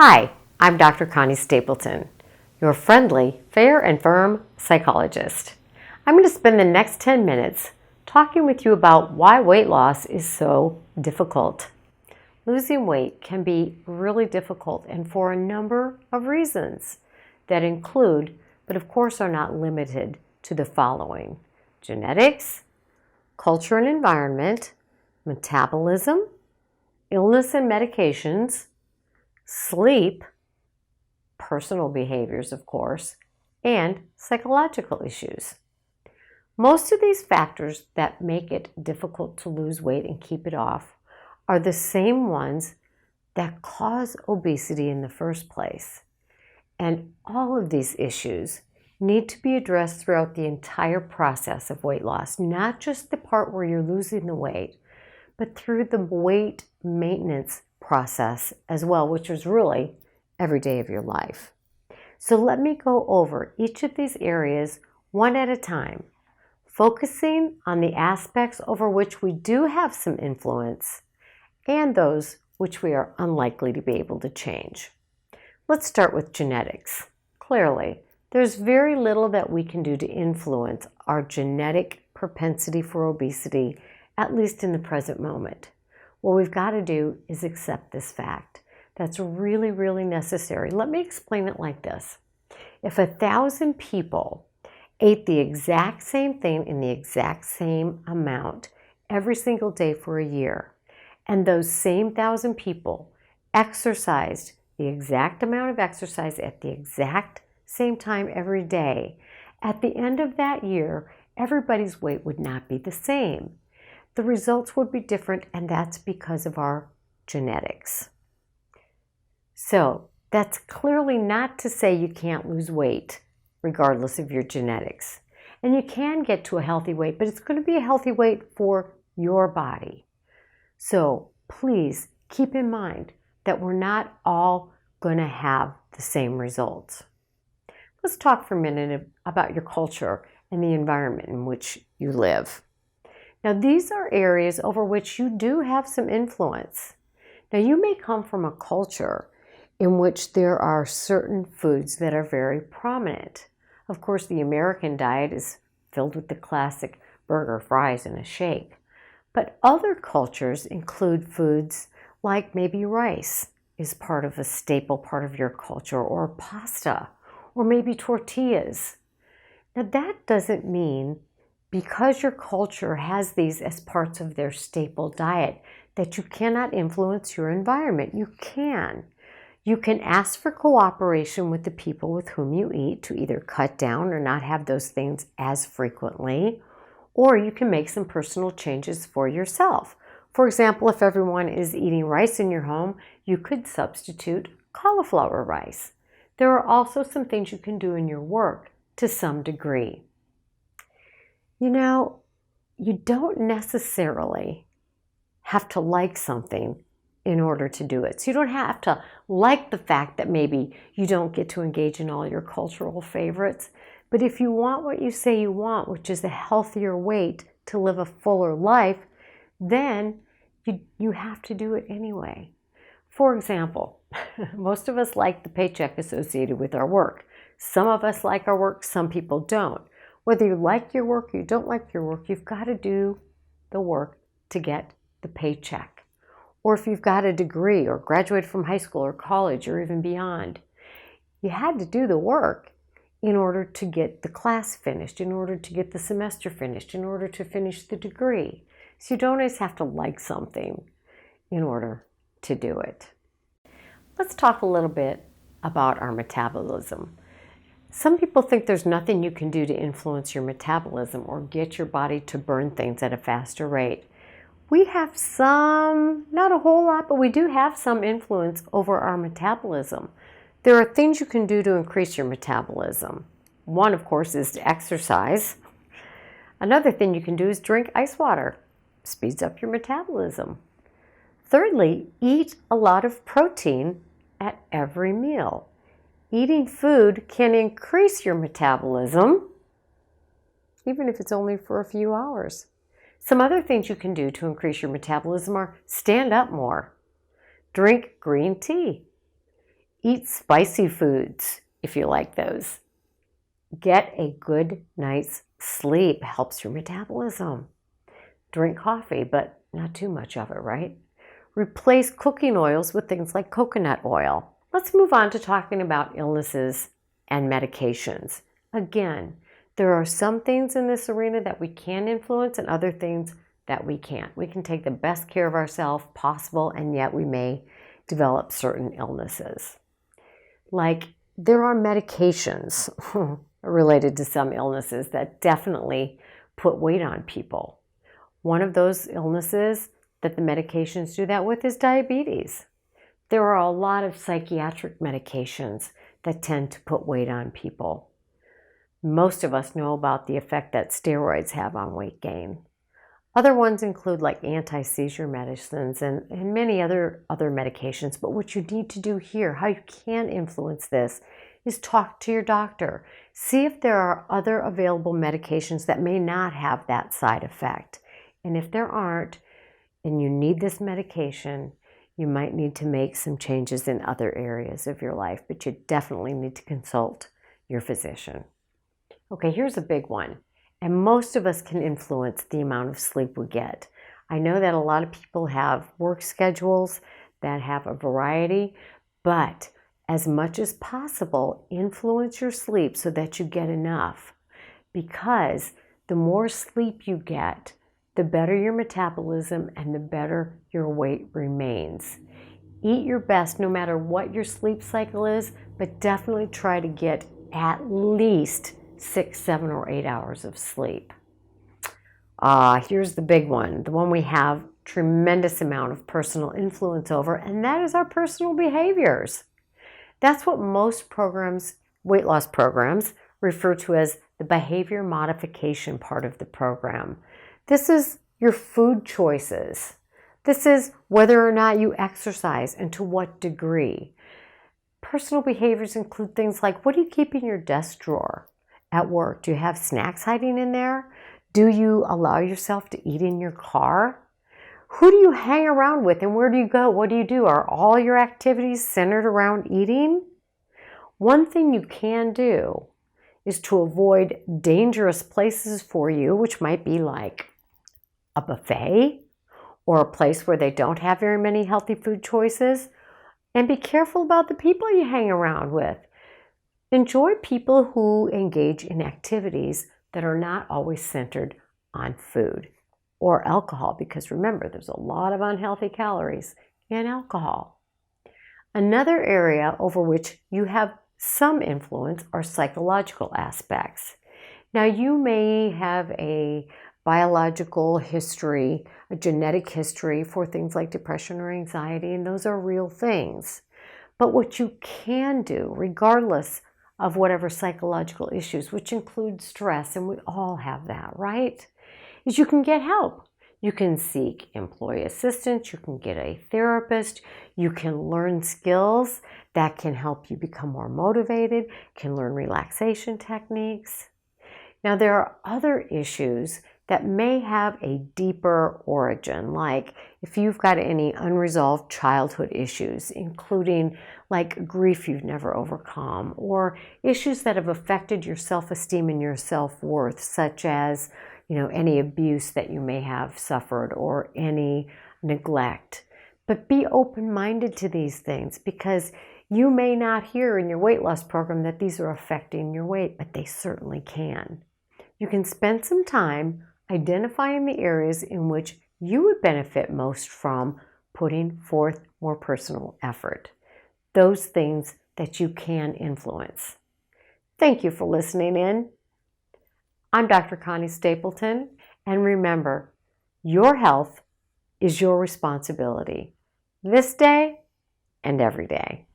Hi, I'm Dr. Connie Stapleton, your friendly, fair and firm psychologist. I'm going to spend the next 10 minutes talking with you about why weight loss is so difficult. Losing weight can be really difficult and for a number of reasons that include, but of course are not limited to the following: genetics, culture and environment, metabolism, illness and medications, sleep, personal behaviors, of course, and psychological issues. Most of these factors that make it difficult to lose weight and keep it off are the same ones that cause obesity in the first place. And all of these issues need to be addressed throughout the entire process of weight loss, not just the part where you're losing the weight, but through the weight maintenance process as well, which is really every day of your life. So let me go over each of these areas one at a time, focusing on the aspects over which we do have some influence and those which we are unlikely to be able to change. Let's start with genetics. Clearly, there's very little that we can do to influence our genetic propensity for obesity, at least in the present moment. What we've got to do is accept this fact. That's really, really necessary. Let me explain it like this. If 1,000 people ate the exact same thing in the exact same amount every single day for a year, and those same 1,000 people exercised the exact amount of exercise at the exact same time every day, at the end of that year, everybody's weight would not be the same. The results would be different, and that's because of our genetics. So that's clearly not to say you can't lose weight regardless of your genetics. And you can get to a healthy weight, but it's going to be a healthy weight for your body. So please keep in mind that we're not all going to have the same results. Let's talk for a minute about your culture and the environment in which you live. Now, these are areas over which you do have some influence. Now, you may come from a culture in which there are certain foods that are very prominent. Of course, the American diet is filled with the classic burger, fries, and a shake. But other cultures include foods like maybe rice is part of a staple part of your culture, or pasta, or maybe tortillas. Now, that doesn't mean because your culture has these as parts of their staple diet that you cannot influence your environment. You can. You can ask for cooperation with the people with whom you eat to either cut down or not have those things as frequently, or you can make some personal changes for yourself. For example, if everyone is eating rice in your home, you could substitute cauliflower rice. There are also some things you can do in your work to some degree. You know, you don't necessarily have to like something in order to do it. So you don't have to like the fact that maybe you don't get to engage in all your cultural favorites. But if you want what you say you want, which is a healthier weight to live a fuller life, then you have to do it anyway. For example, most of us like the paycheck associated with our work. Some of us like our work, some people don't. Whether you like your work or you don't like your work, you've got to do the work to get the paycheck. Or if you've got a degree or graduated from high school or college or even beyond, you had to do the work in order to get the class finished, in order to get the semester finished, in order to finish the degree. So you don't always have to like something in order to do it. Let's talk a little bit about our metabolism. Some people think there's nothing you can do to influence your metabolism or get your body to burn things at a faster rate. We have some, not a whole lot, but we do have some influence over our metabolism. There are things you can do to increase your metabolism. One, of course, is to exercise. Another thing you can do is drink ice water. Speeds up your metabolism. Thirdly, eat a lot of protein at every meal. Eating food can increase your metabolism, even if it's only for a few hours. Some other things you can do to increase your metabolism are stand up more, drink green tea, Eat spicy foods if you like those. Get a good night's sleep. Helps your metabolism. Drink coffee, but not too much of it, right? Replace cooking oils with things like coconut oil. Let's move on to talking about illnesses and medications. Again, there are some things in this arena that we can influence and other things that we can't. We can take the best care of ourselves possible, and yet we may develop certain illnesses. Like, there are medications related to some illnesses that definitely put weight on people. One of those illnesses that the medications do that with is diabetes. There are a lot of psychiatric medications that tend to put weight on people. Most of us know about the effect that steroids have on weight gain. Other ones include like anti-seizure medicines and many other medications. But what you need to do here, how you can influence this, is talk to your doctor. See if there are other available medications that may not have that side effect. And if there aren't, and you need this medication, you might need to make some changes in other areas of your life, but you definitely need to consult your physician. Okay, here's a big one. And most of us can influence the amount of sleep we get. I know that a lot of people have work schedules that have a variety, but as much as possible, influence your sleep so that you get enough. Because the more sleep you get, the better your metabolism and the better your weight remains. Eat your best no matter what your sleep cycle is, but definitely try to get at least 6, 7, or 8 hours of sleep. Here's the big one, the one we have tremendous amount of personal influence over, and that is our personal behaviors. That's what most programs, weight loss programs, refer to as the behavior modification part of the program. This is your food choices. This is whether or not you exercise and to what degree. Personal behaviors include things like, what do you keep in your desk drawer at work? Do you have snacks hiding in there? Do you allow yourself to eat in your car? Who do you hang around with and where do you go? What do you do? Are all your activities centered around eating? One thing you can do is to avoid dangerous places for you, which might be like a buffet or a place where they don't have very many healthy food choices. And be careful about the people you hang around with. Enjoy people who engage in activities that are not always centered on food or alcohol, because remember, there's a lot of unhealthy calories in alcohol. Another area over which you have some influence are psychological aspects. Now, you may have a biological history, a genetic history for things like depression or anxiety, and those are real things. But what you can do, regardless of whatever psychological issues, which include stress, and we all have that, right, is you can get help. You can seek employee assistance, you can get a therapist, you can learn skills that can help you become more motivated, can learn relaxation techniques. Now, there are other issues that may have a deeper origin, like if you've got any unresolved childhood issues, including like grief you've never overcome, or issues that have affected your self-esteem and your self-worth, such as any abuse that you may have suffered or any neglect. But be open-minded to these things, because you may not hear in your weight loss program that these are affecting your weight, but they certainly can. You can spend some time identifying the areas in which you would benefit most from putting forth more personal effort. Those things that you can influence. Thank you for listening in. I'm Dr. Connie Stapleton, and remember, your health is your responsibility this day and every day.